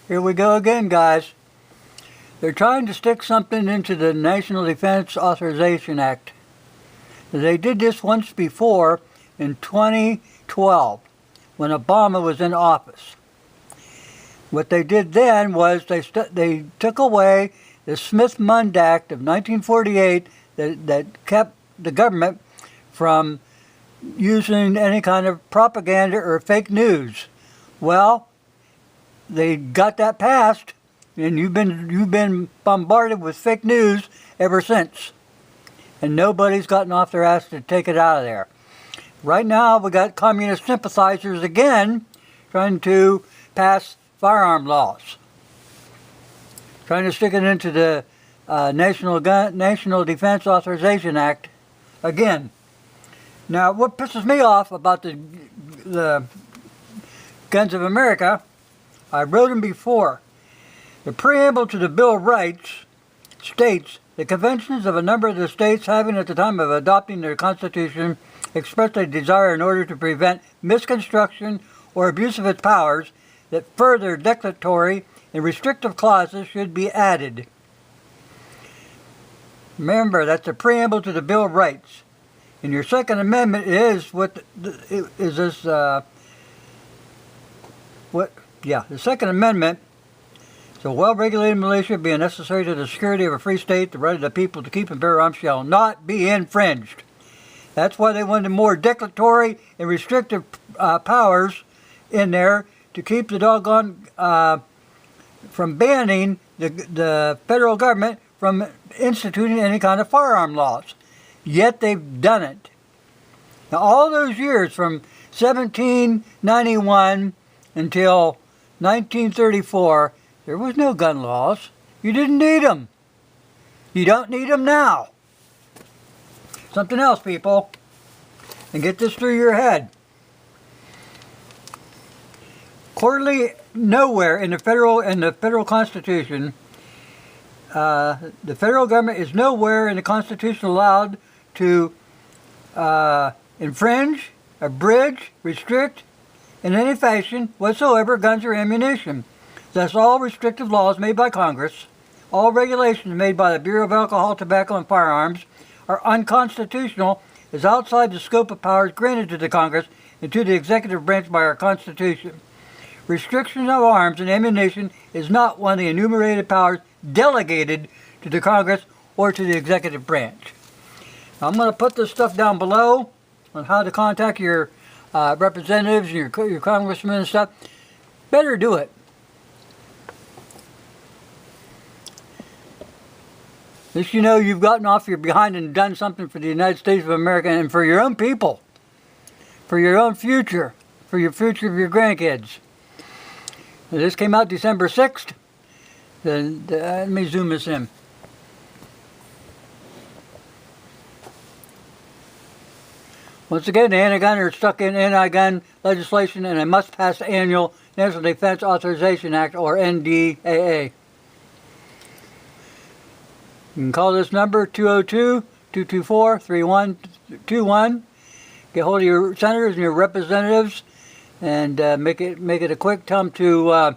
Here we go again, guys. They're trying to stick something into the National Defense Authorization Act. They did this once before in 2012 when Obama was in office. What they did then was they took away the Smith-Mundt Act of 1948 that kept the government from using any kind of propaganda or fake news. Well, they got that passed, and you've been bombarded with fake news ever since. And nobody's gotten off their ass to take it out of there. Right now, we got communist sympathizers again trying to pass firearm laws, trying to stick it into the National Defense Authorization Act again. Now, what pisses me off about the Guns of America, I wrote them before. The preamble to the Bill of Rights states, the conventions of a number of the states having at the time of adopting their Constitution expressed a desire in order to prevent misconstruction or abuse of its powers that further declaratory and restrictive clauses should be added. Remember, that's the preamble to the Bill of Rights. And your Second Amendment is the Second Amendment. So, well-regulated militia being necessary to the security of a free state, the right of the people to keep and bear arms shall not be infringed. That's why they wanted more declaratory and restrictive powers in there to keep the doggone from banning the federal government from instituting any kind of firearm laws. Yet they've done it. Now, all those years from 1791 until 1934, there was no gun laws. You didn't need them. You don't need them now. Something else, people. And get this through your head. Clearly, nowhere in the federal Constitution, the federal government is nowhere in the Constitution allowed to infringe, abridge, restrict, in any fashion whatsoever guns or ammunition. Thus, all restrictive laws made by Congress, all regulations made by the Bureau of Alcohol, Tobacco, and Firearms are unconstitutional as outside the scope of powers granted to the Congress and to the executive branch by our Constitution. Restriction of arms and ammunition is not one of the enumerated powers delegated to the Congress or to the executive branch. Now, I'm going to put this stuff down below on how to contact your representatives and your congressmen and stuff. Better do it. At least you know you've gotten off your behind and done something for the United States of America and for your own people, for your own future, for your future of your grandkids. Now, this came out December 6th. Let me zoom this in. Once again, the anti-gun are stuck in anti-gun legislation and a must-pass annual National Defense Authorization Act, or NDAA. You can call this number 202-224-3121. Get hold of your senators and your representatives and make it a quick. Tell them to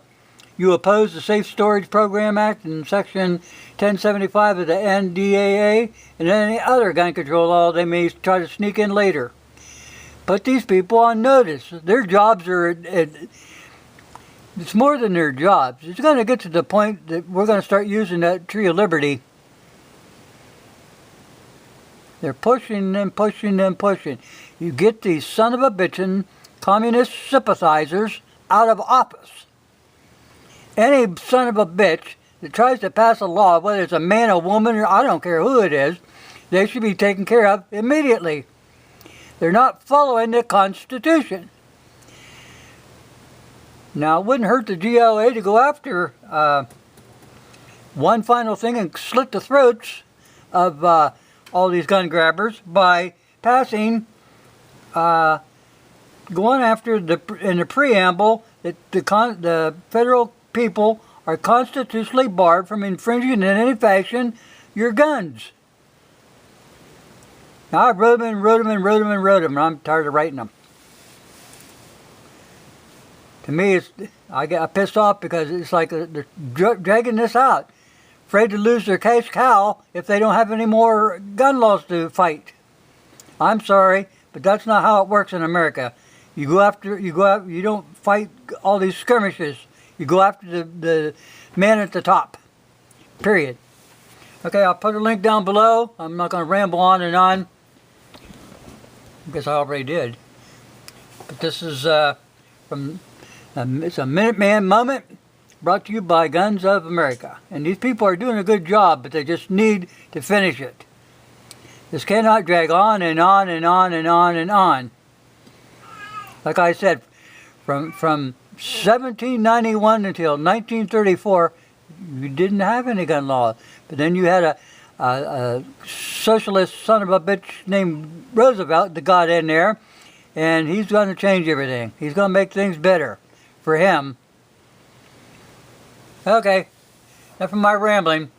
you oppose the Safe Storage Program Act and Section 1075 of the NDAA and any other gun control law they may try to sneak in later. Put these people on notice. Their jobs are, it's more than their jobs. It's going to get to the point that we're going to start using that tree of liberty. They're pushing and pushing and pushing. You get these son of a bitchin' communist sympathizers out of office. Any son of a bitch that tries to pass a law, whether it's a man, a woman, or I don't care who it is, they should be taken care of immediately. They're not following the Constitution. Now, it wouldn't hurt the GLA to go after one final thing and slit the throats of all these gun grabbers by passing, going after in the preamble that the federal people are constitutionally barred from infringing in any fashion your guns. Now, I wrote them and I'm tired of writing them. To me, I get pissed off because it's like they're dragging this out, afraid to lose their cash cow if they don't have any more gun laws to fight. I'm sorry, but that's not how it works in America. You don't fight all these skirmishes. You go after the man at the top. Period. Okay, I'll put a link down below. I'm not going to ramble on and on. I guess I already did. But this is it's a Minuteman moment brought to you by Guns of America. And these people are doing a good job, but they just need to finish it. This cannot drag on and on and on and on and on. Like I said, from 1791 until 1934, you didn't have any gun law. But then you had a socialist son of a bitch named Roosevelt that got in there, and he's going to change everything. He's going to make things better for him. Okay, enough of my rambling.